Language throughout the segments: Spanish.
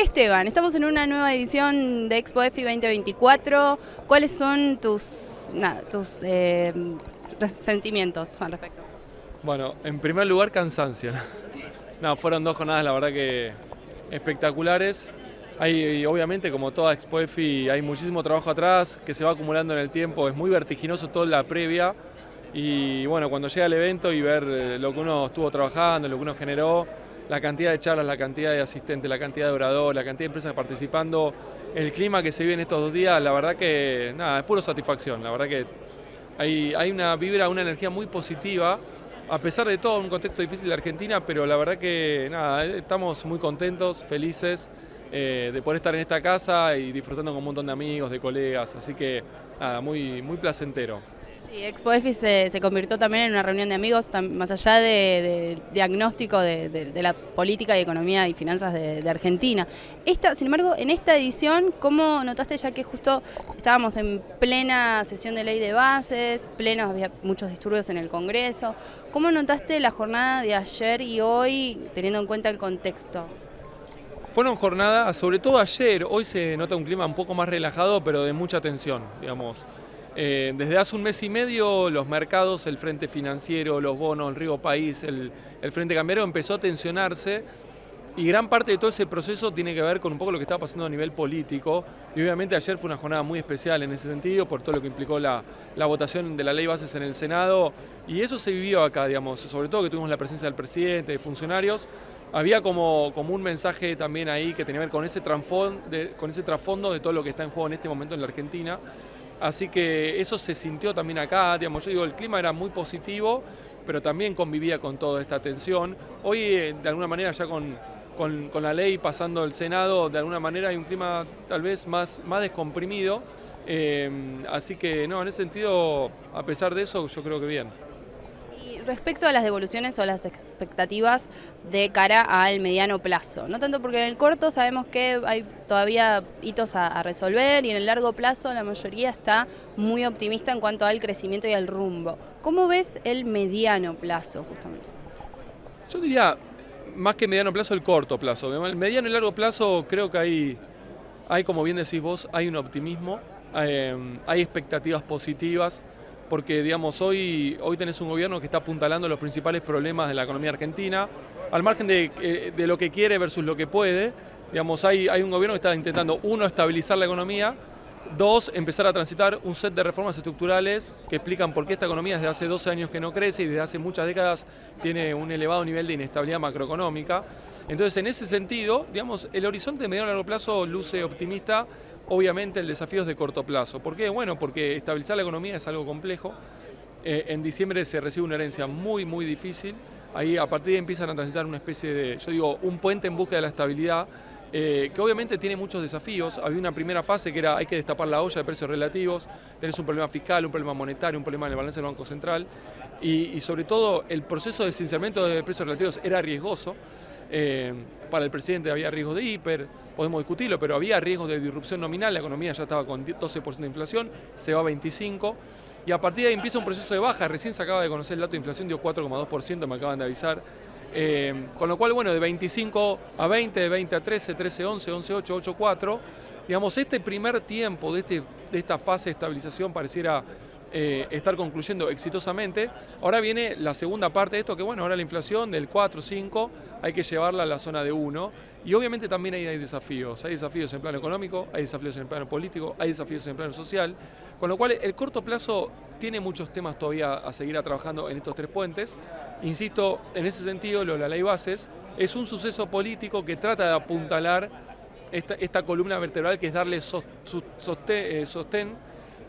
Esteban, estamos en una nueva edición de Expo EFI 2024. ¿Cuáles son tus sentimientos al respecto? Bueno, en primer lugar, cansancio, ¿no? No, fueron 2 jornadas, la verdad que espectaculares. Hay, obviamente, como toda Expo EFI, hay muchísimo trabajo atrás que se va acumulando en el tiempo. Es muy vertiginoso toda la previa. Y bueno, cuando llega el evento y ver lo que uno estuvo trabajando, lo que uno generó, la cantidad de charlas, la cantidad de asistentes, la cantidad de oradores, la cantidad de empresas participando, el clima que se vive en estos 2 días, la verdad que nada, es pura satisfacción. La verdad que hay una vibra, una energía muy positiva, a pesar de todo, un contexto difícil de Argentina, pero la verdad que nada, estamos muy contentos, felices de poder estar en esta casa y disfrutando con un montón de amigos, de colegas, así que nada, muy, muy placentero. Sí, Expo EFI se convirtió también en una reunión de amigos, más allá de diagnóstico de la política y economía y finanzas de Argentina. Sin embargo, en esta edición, ¿cómo notaste, ya que justo estábamos en plena sesión de ley de bases, había muchos disturbios en el Congreso? ¿Cómo notaste la jornada de ayer y hoy, teniendo en cuenta el contexto? Fueron jornadas, sobre todo ayer, hoy se nota un clima un poco más relajado, pero de mucha tensión, digamos. Desde hace un mes y medio los mercados, el frente financiero, los bonos, el riesgo país, el frente cambiario empezó a tensionarse y gran parte de todo ese proceso tiene que ver con un poco lo que estaba pasando a nivel político y obviamente ayer fue una jornada muy especial en ese sentido por todo lo que implicó la votación de la ley bases en el Senado y eso se vivió acá, digamos, sobre todo que tuvimos la presencia del presidente, de funcionarios. Había como un mensaje también ahí que tenía que ver con ese trasfondo de todo lo que está en juego en este momento en la Argentina. Así que eso se sintió también acá, digamos, yo digo, el clima era muy positivo, pero también convivía con toda esta tensión. Hoy, de alguna manera, ya con la ley pasando el Senado, de alguna manera hay un clima tal vez más descomprimido. Así que, no, en ese sentido, a pesar de eso, yo creo que bien. Respecto a las devoluciones o las expectativas de cara al mediano plazo, no tanto porque en el corto sabemos que hay todavía hitos a resolver y en el largo plazo la mayoría está muy optimista en cuanto al crecimiento y al rumbo. ¿Cómo ves el mediano plazo justamente? Yo diría, más que mediano plazo, el corto plazo. El mediano y largo plazo creo que hay, como bien decís vos, hay un optimismo, hay expectativas positivas. Porque, digamos, hoy tenés un gobierno que está apuntalando los principales problemas de la economía argentina, al margen de lo que quiere versus lo que puede. Digamos, hay un gobierno que está intentando, uno, estabilizar la economía, dos, empezar a transitar un set de reformas estructurales que explican por qué esta economía desde hace 12 años que no crece y desde hace muchas décadas tiene un elevado nivel de inestabilidad macroeconómica. Entonces, en ese sentido, digamos, el horizonte de mediano y largo plazo luce optimista. Obviamente el desafío es de corto plazo. ¿Por qué? Bueno, porque estabilizar la economía es algo complejo. En diciembre se recibe una herencia muy, muy difícil. Ahí a partir de ahí empiezan a transitar una especie de, yo digo, un puente en busca de la estabilidad, que obviamente tiene muchos desafíos. Había una primera fase que era hay que destapar la olla de precios relativos, tenés un problema fiscal, un problema monetario, un problema en el balance del Banco Central y sobre todo el proceso de sinceramiento de precios relativos era riesgoso. Para el presidente había riesgos de hiper, podemos discutirlo, pero había riesgos de disrupción nominal, la economía ya estaba con 12% de inflación, se va a 25%, y a partir de ahí empieza un proceso de baja, recién se acaba de conocer el dato de inflación, dio 4,2%, me acaban de avisar, con lo cual, bueno, de 25 a 20, de 20 a 13, 13 a 11, 11 a 8, 8 a 4, digamos, este primer tiempo de esta fase de estabilización pareciera estar concluyendo exitosamente. Ahora viene la segunda parte de esto, que bueno, ahora la inflación del 4, 5, hay que llevarla a la zona de 1. Y obviamente también ahí hay desafíos. Hay desafíos en plano económico, hay desafíos en plano político, hay desafíos en plano social. Con lo cual el corto plazo tiene muchos temas todavía a seguir trabajando en estos 3 puentes. Insisto, en ese sentido, la ley bases es un suceso político que trata de apuntalar esta columna vertebral que es darle sostén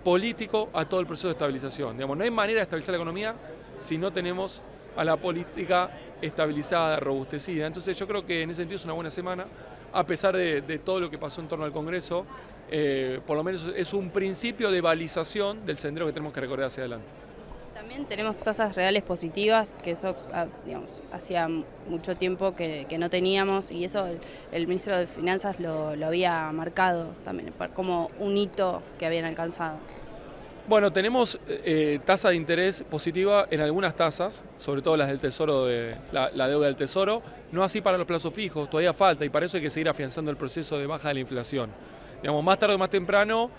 político a todo el proceso de estabilización. Digamos, no hay manera de estabilizar la economía si no tenemos a la política estabilizada, robustecida. Entonces yo creo que en ese sentido es una buena semana, a pesar de todo lo que pasó en torno al Congreso, por lo menos es un principio de balización del sendero que tenemos que recorrer hacia adelante. También tenemos tasas reales positivas, que eso, digamos, hacía mucho tiempo que no teníamos, y eso el ministro de Finanzas lo había marcado también como un hito que habían alcanzado. Bueno, tenemos tasa de interés positiva en algunas tasas, sobre todo las del Tesoro, la deuda del Tesoro, no así para los plazos fijos, todavía falta y para eso hay que seguir afianzando el proceso de baja de la inflación. Digamos, más tarde o más temprano,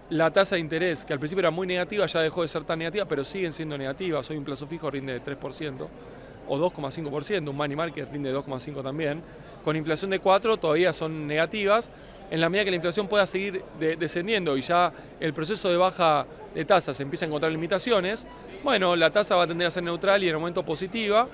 la tasa de interés, que al principio era muy negativa, ya dejó de ser tan negativa, pero siguen siendo negativas. Hoy un plazo fijo rinde 3% o 2,5%, un money market rinde 2,5% también. Con inflación de 4 todavía son negativas. En la medida que la inflación pueda seguir descendiendo y ya el proceso de baja de tasas empieza a encontrar limitaciones, bueno, la tasa va a tender a ser neutral y en el momento positiva.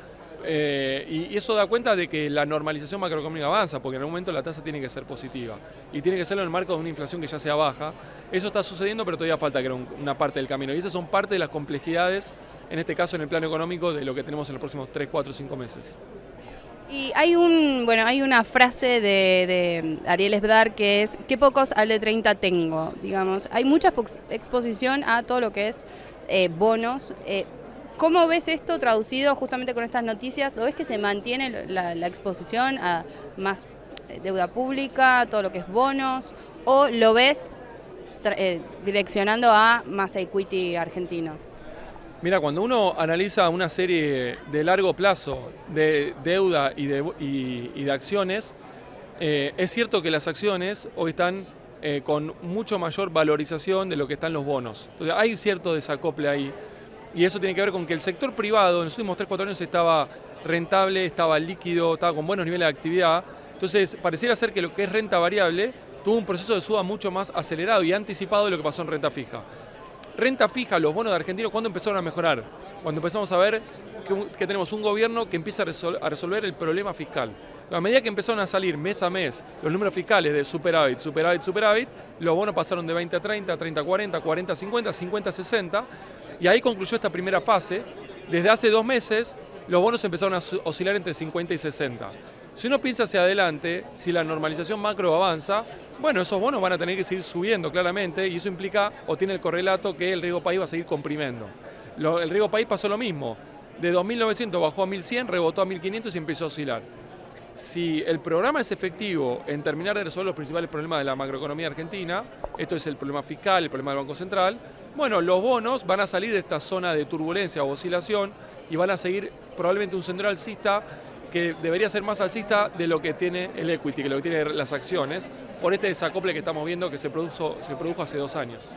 Y eso da cuenta de que la normalización macroeconómica avanza, porque en algún momento la tasa tiene que ser positiva y tiene que serlo en el marco de una inflación que ya sea baja. Eso está sucediendo, pero todavía falta que era una parte del camino y esas son parte de las complejidades, en este caso en el plano económico, de lo que tenemos en los próximos 3, 4, 5 meses. Y hay hay una frase de Ariel Sbdar que es: qué pocos al de 30 tengo, digamos. Hay mucha exposición a todo lo que es bonos. ¿Cómo ves esto traducido justamente con estas noticias? ¿Lo ves que se mantiene la exposición a más deuda pública, todo lo que es bonos? ¿O lo ves direccionando a más equity argentino? Mira, cuando uno analiza una serie de largo plazo de deuda y de acciones, es cierto que las acciones hoy están con mucho mayor valorización de lo que están los bonos. Entonces, hay cierto desacople ahí. Y eso tiene que ver con que el sector privado en los últimos 3, 4 años estaba rentable, estaba líquido, estaba con buenos niveles de actividad. Entonces, pareciera ser que lo que es renta variable tuvo un proceso de suba mucho más acelerado y anticipado de lo que pasó en renta fija. Renta fija, los bonos de Argentina, ¿cuándo empezaron a mejorar? Cuando empezamos a ver que tenemos un gobierno que empieza a resolver el problema fiscal. A medida que empezaron a salir mes a mes los números fiscales de superávit, superávit, superávit, los bonos pasaron de 20 a 30, 30 a 40, 40 a 50, 50 a 60, y ahí concluyó esta primera fase. Desde hace 2 meses, los bonos empezaron a oscilar entre 50 y 60. Si uno piensa hacia adelante, si la normalización macro avanza, bueno, esos bonos van a tener que seguir subiendo claramente y eso implica o tiene el correlato que el riesgo país va a seguir comprimiendo. El riesgo país pasó lo mismo. De 2.900 bajó a 1.100, rebotó a 1.500 y empezó a oscilar. Si el programa es efectivo en terminar de resolver los principales problemas de la macroeconomía argentina, esto es el problema fiscal, el problema del Banco Central, bueno, los bonos van a salir de esta zona de turbulencia o oscilación y van a seguir probablemente un sendero alcista que debería ser más alcista de lo que tiene el equity, que lo que tiene las acciones, por este desacople que estamos viendo que se produjo hace 2 años.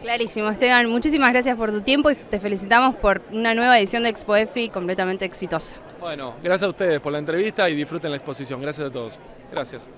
Clarísimo, Esteban. Muchísimas gracias por tu tiempo y te felicitamos por una nueva edición de ExpoEFI completamente exitosa. Bueno, gracias a ustedes por la entrevista y disfruten la exposición. Gracias a todos. Gracias.